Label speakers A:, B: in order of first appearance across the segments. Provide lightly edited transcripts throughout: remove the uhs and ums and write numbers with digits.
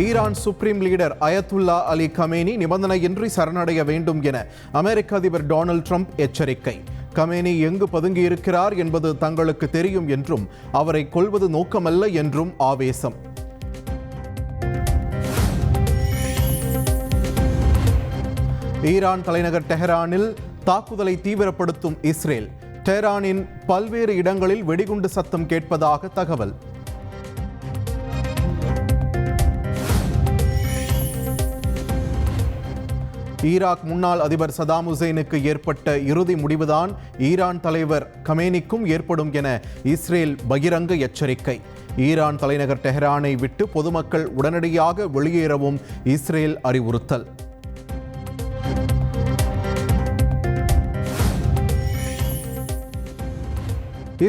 A: Iran supreme leader Ayatollah Ali Khamenei நிபந்தனையின்றி சரணடைய வேண்டும் என அமெரிக்க அதிபர் டொனால்ட் ட்ரம்ப் எச்சரிக்கை. கமேனி எங்கு பதுங்கியிருக்கிறார் என்பது தங்களுக்கு தெரியும் என்றும் அவரை கொல்வது நோக்கமல்ல என்றும் ஆவேசம். ஈரான் தலைநகர் டெஹரானில் தாக்குதலை தீவிரப்படுத்தும் இஸ்ரேல். டெஹரானின் பல்வேறு இடங்களில் வெடிகுண்டு சத்தம் கேட்பதாக தகவல். ஈராக் முன்னாள் அதிபர் சதாம் ஹுசைனுக்கு ஏற்பட்ட இறுதி முடிவுதான் ஈரான் தலைவர் கமேனிக்கும் ஏற்படும் என இஸ்ரேல் பகிரங்க எச்சரிக்கை. ஈரான் தலைநகர் டெஹரானை விட்டு பொதுமக்கள் உடனடியாக வெளியேறவும் இஸ்ரேல் அறிவுறுத்தல்.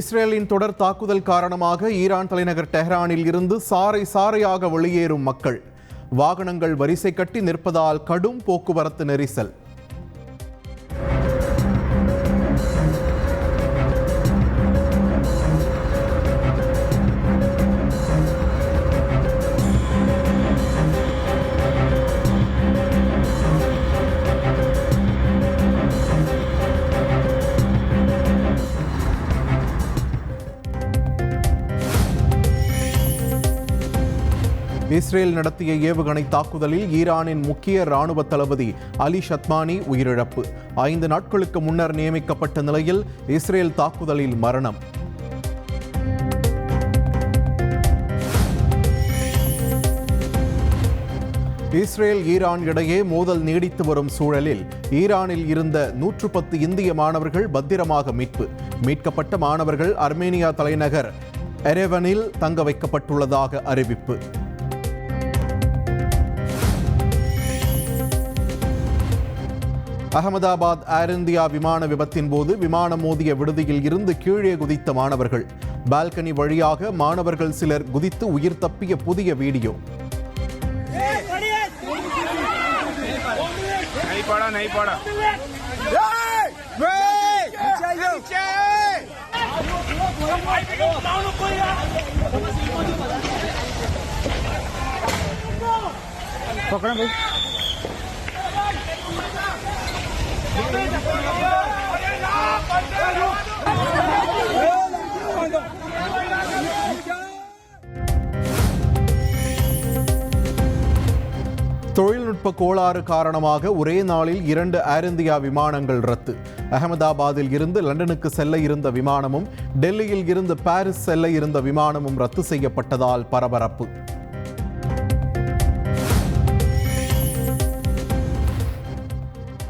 A: இஸ்ரேலின் தொடர் தாக்குதல் காரணமாக ஈரான் தலைநகர் டெஹரானில் இருந்து சாறை சாறையாக வெளியேறும் மக்கள். வாகனங்கள் வரிசை கட்டி நிற்பதால் கடும் போக்குவரத்து நெரிசல். இஸ்ரேல் நடத்திய ஏவுகணை தாக்குதலில் ஈரானின் முக்கிய ராணுவ தளபதி அலி ஷத்மானி உயிரிழப்பு. 5 நாட்களுக்கு முன்னர் நியமிக்கப்பட்ட நிலையில் இஸ்ரேல் தாக்குதலில் மரணம். இஸ்ரேல் ஈரான் இடையே மோதல் நீடித்து வரும் சூழலில் ஈரானில் இருந்த 110 இந்திய மாணவர்கள் பத்திரமாக மீட்கப்பட்ட மாணவர்கள் அர்மேனியா தலைநகர் எரெவனில் தங்க வைக்கப்பட்டுள்ளதாக அறிவிப்பு. அகமதாபாத் ஏர் இந்தியா விமான விபத்தின் போது விமானம் மோதிய விடுதியில் இருந்து கீழே குதித்த மாணவர்கள். பால்கனி வழியாக மாணவர்கள் சிலர் குதித்து உயிர் தப்பிய புதிய வீடியோ. தொழில்நுட்ப கோளாறு காரணமாக ஒரே நாளில் 2 ஏர் இந்தியா விமானங்கள் ரத்து. அகமதாபாத்தில் இருந்து லண்டனுக்கு செல்ல இருந்த விமானமும் டெல்லியில் இருந்து பாரிஸ் செல்ல இருந்த விமானமும் ரத்து செய்யப்பட்டதால் பரபரப்பு.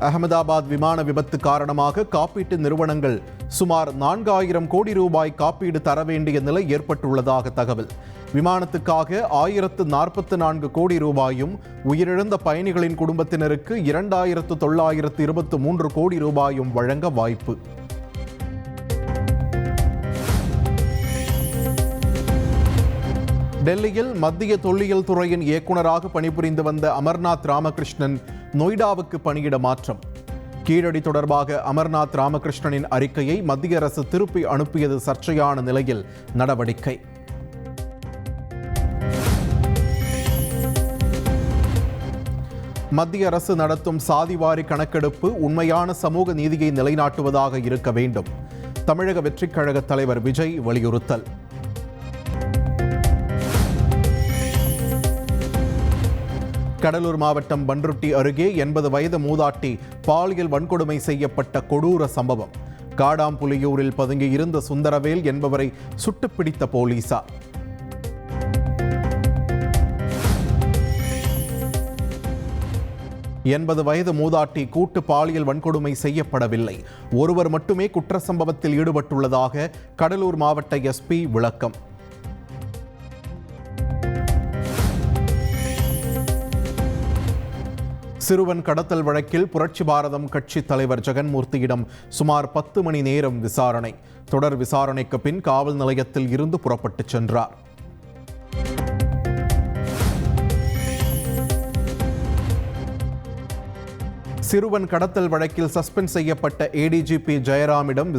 A: அகமதாபாத் விமான விபத்து காரணமாக காப்பீட்டு நிறுவனங்கள் சுமார் 4000 கோடி ரூபாய் காப்பீடு தர வேண்டிய நிலை ஏற்பட்டுள்ளதாக தகவல். விமானத்துக்காக 1044 கோடி ரூபாயும் உயிரிழந்த பயணிகளின் குடும்பத்தினருக்கு 2923 கோடி ரூபாயும் வழங்க வாய்ப்பு. டெல்லியில் மத்திய தொல்லியல் துறையின் இயக்குநராக பணிபுரிந்து வந்த அமர்நாத் ராமகிருஷ்ணன் நொய்டாவுக்கு பணியிட மாற்றம். கீழடி தொடர்பாக அமர்நாத் ராமகிருஷ்ணனின் அறிக்கையை மத்திய அரசு திருப்பி அனுப்பியது சர்ச்சையான நிலையில் நடவடிக்கை. மத்திய அரசு நடத்தும் சாதிவாரி கணக்கெடுப்பு உண்மையான சமூக நீதியை நிலைநாட்டுவதாக இருக்க வேண்டும். தமிழக வெற்றிக் கழக தலைவர் விஜய் வலியுறுத்தல். கடலூர் மாவட்டம் பன்ருட்டி அருகே 80 வயது மூதாட்டி பாலியல் வன்கொடுமை செய்யப்பட்ட கொடூர சம்பவம். காடாம்புலியூரில் பதுங்கியிருந்த சுந்தரவேல் என்பவரை சுட்டுப்பிடித்த போலீசார். எண்பது வயது மூதாட்டி கூட்டு பாலியல் வன்கொடுமை செய்யப்படவில்லை. ஒருவர் மட்டுமே குற்ற சம்பவத்தில் ஈடுபட்டுள்ளதாக கடலூர் மாவட்ட எஸ்பி விளக்கம். சிறுவன் கடத்தல் வழக்கில் புரட்சி பாரதம் கட்சி தலைவர் ஜெகன்மூர்த்தியிடம் சுமார் 10 மணி நேரம் விசாரணை. தொடர் விசாரணைக்கு பின் காவல் நிலையத்தில் இருந்து புறப்பட்டு சென்றார். சிறுவன் கடத்தல் வழக்கில் சஸ்பெண்ட் செய்யப்பட்ட ஏடிஜிபி ஜெயராமிடம்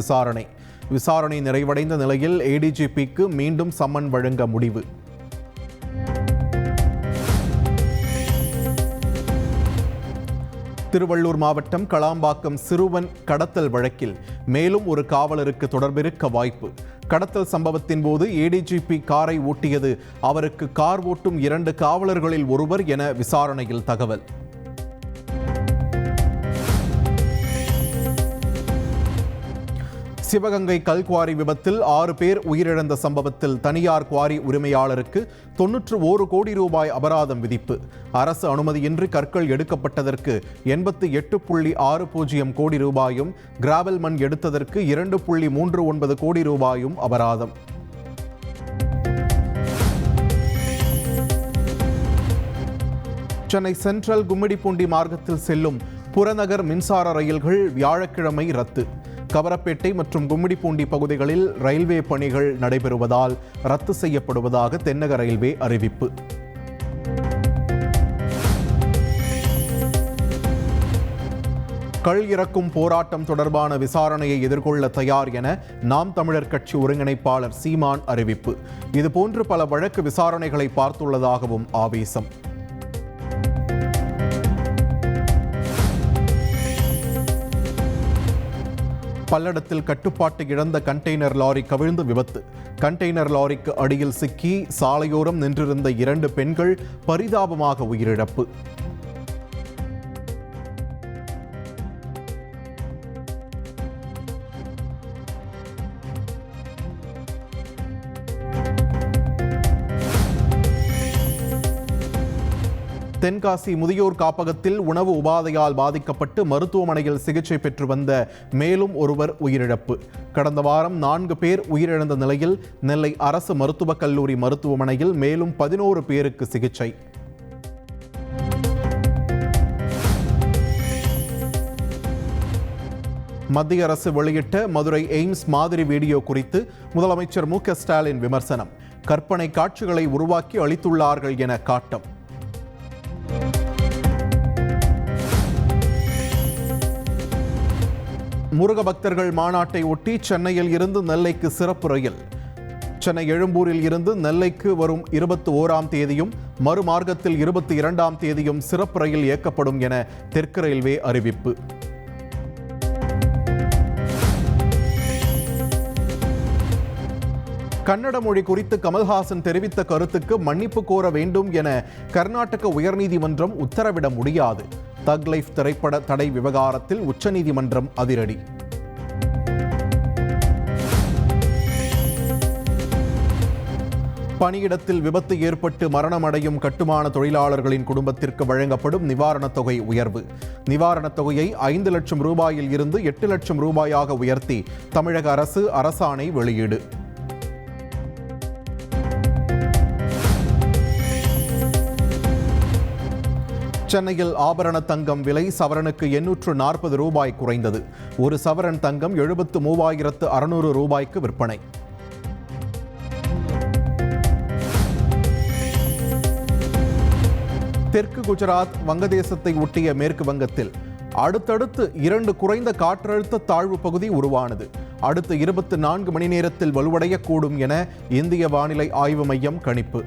A: விசாரணை நிறைவடைந்த நிலையில் ஏடிஜிபிக்கு மீண்டும் சம்மன் வழங்க முடிவு. திருவள்ளூர் மாவட்டம் களம்பாக்கம் சிறுவன் கடத்தல் வழக்கில் மேலும் ஒரு காவலருக்கு தொடர்பிருக்க வாய்ப்பு. கடத்தல் சம்பவத்தின் போது ஏடிஜிபி காரை ஓட்டியது அவருக்கு கார் ஓட்டும் 2 காவலர்களில் ஒருவர் என விசாரணையில் தகவல். சிவகங்கை கல்குவாரி விபத்தில் 6 பேர் உயிரிழந்த சம்பவத்தில் தனியார் குவாரி உரிமையாளருக்கு 91 கோடி ரூபாய் அபராதம் விதிப்பு. அரசு அனுமதியின்றி கற்கள் எடுக்கப்பட்டதற்கு 88.60 கோடி ரூபாயும், கிராவல் மண் எடுத்ததற்கு 2.39 கோடி ரூபாயும் அபராதம். சென்னை சென்ட்ரல் கும்மிடிப்பூண்டி மார்க்கத்தில் செல்லும் புறநகர் மின்சார ரயில்கள் வியாழக்கிழமை ரத்து. கவரப்பேட்டை மற்றும் கும்மிடிப்பூண்டி பகுதிகளில் ரயில்வே பணிகள் நடைபெறுவதால் ரத்து செய்யப்படுவதாக தென்னக ரயில்வே அறிவிப்பு. கள் இறக்கும் போராட்டம் தொடர்பான விசாரணையை எதிர்கொள்ள தயார் என நாம் தமிழர் கட்சி ஒருங்கிணைப்பாளர் சீமான் அறிவிப்பு. இதுபோன்று பல வழக்கு விசாரணைகளை பார்த்துள்ளதாகவும் ஆவேசம். பல்லடத்தில் கட்டுப்பாட்டு இழந்த கண்டெய்னர் லாரி கவிழ்ந்து விபத்து. கண்டெய்னர் லாரிக்கு அடியில் சிக்கி சாலையோரம் நின்றிருந்த 2 பெண்கள் பரிதாபமாக உயிரிழப்பு. தென்காசி முதியோர் காப்பகத்தில் உணவு உபாதையால் பாதிக்கப்பட்டு மருத்துவமனையில் சிகிச்சை பெற்று வந்த மேலும் ஒருவர் உயிரிழப்பு. கடந்த வாரம் 4 பேர் உயிரிழந்த நிலையில் நெல்லை அரசு மருத்துவக் கல்லூரி மருத்துவமனையில் மேலும் 11 பேருக்கு சிகிச்சை. மத்திய அரசு வெளியிட்ட மதுரை எய்ம்ஸ் மாதிரி வீடியோ குறித்து முதலமைச்சர் மு.க. ஸ்டாலின் விமர்சனம். கற்பனை காட்சிகளை உருவாக்கி அளித்துள்ளார்கள் என காட்டம். முருக பக்தர்கள் மாநாட்டை ஒட்டி சென்னையில் இருந்து நெல்லைக்கு சிறப்பு ரயில். சென்னை எழும்பூரில் இருந்து நெல்லைக்கு வரும் 21ஆம் தேதியும் மறுமார்க்கத்தில் 22ஆம் தேதியும் சிறப்பு ரயில் இயக்கப்படும் என தெற்கு ரயில்வே அறிவிப்பு. கன்னட மொழி குறித்து கமல்ஹாசன் தெரிவித்த கருத்துக்கு மன்னிப்பு கோர வேண்டும் என கர்நாடக உயர்நீதிமன்றம் உத்தரவிட முடியாது. தக் லைஃப் திரைப்பட தடை விவகாரத்தில் உச்சநீதிமன்றம் அதிரடி. பணியிடத்தில் விபத்து ஏற்பட்டு மரணமடையும் கட்டுமான தொழிலாளர்களின் குடும்பத்திற்கு வழங்கப்படும் நிவாரணத் தொகை உயர்வு. நிவாரணத் தொகையை 5 லட்சம் ரூபாயில் இருந்து 8 லட்சம் ரூபாயாக உயர்த்தி தமிழக அரசு அரசாணை வெளியீடு. சென்னையில் ஆபரண தங்கம் விலை சவரனுக்கு 840 ரூபாய் குறைந்தது. ஒரு சவரன் தங்கம் 73,600 ரூபாய்க்கு விற்பனை. தெற்கு குஜராத் வங்கதேசத்தை ஒட்டிய மேற்கு வங்கத்தில் அடுத்தடுத்து 2 குறைந்த காற்றழுத்த தாழ்வு பகுதி உருவானது. அடுத்த 24 மணி நேரத்தில் வலுவடையக்கூடும் என இந்திய வானிலை ஆய்வு மையம் கணிப்பு.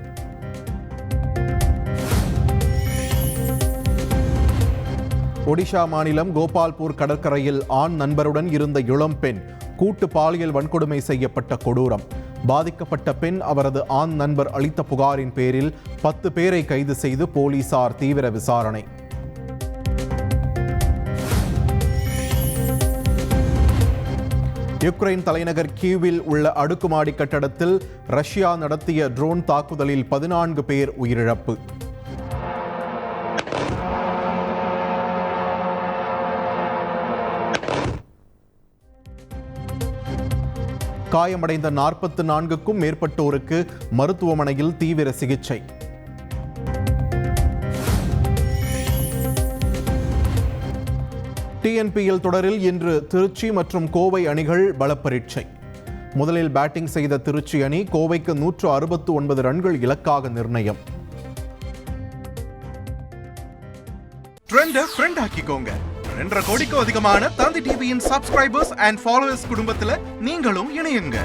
A: ஒடிஷா மாநிலம் கோபால்பூர் கடற்கரையில் ஆண் நண்பருடன் இருந்த இளம் பெண் கூட்டு பாலியல் வன்கொடுமை செய்யப்பட்ட கொடூரம். பாதிக்கப்பட்ட பெண் அவரது ஆண் நண்பர் அளித்த புகாரின் பேரில் 10 பேரை கைது செய்து போலீசார் தீவிர விசாரணை. யுக்ரைன் தலைநகர் கீவில் உள்ள அடுக்குமாடி கட்டடத்தில் ரஷ்யா நடத்திய ட்ரோன் தாக்குதலில் 14 பேர் உயிரிழப்பு. காயமடைந்த 44க்கும் மேற்பட்டோருக்கு மருத்துவமனையில் தீவிர சிகிச்சை. டிஎன்பிஎல் தொடரில் இன்று திருச்சி மற்றும் கோவை அணிகள் பலப்பரீட்சை. முதலில் பேட்டிங் செய்த திருச்சி அணி கோவைக்கு 169 ரன்கள் இலக்காக நிர்ணயம். ஆக்கிக்கோங்க. 2.5 கோடிக்கும் அதிகமான தந்தி டிவியின் சப்ஸ்கிரைபர்ஸ் அண்ட் ஃபாலோவர்ஸ் குடும்பத்தில் நீங்களும் இணையுங்க.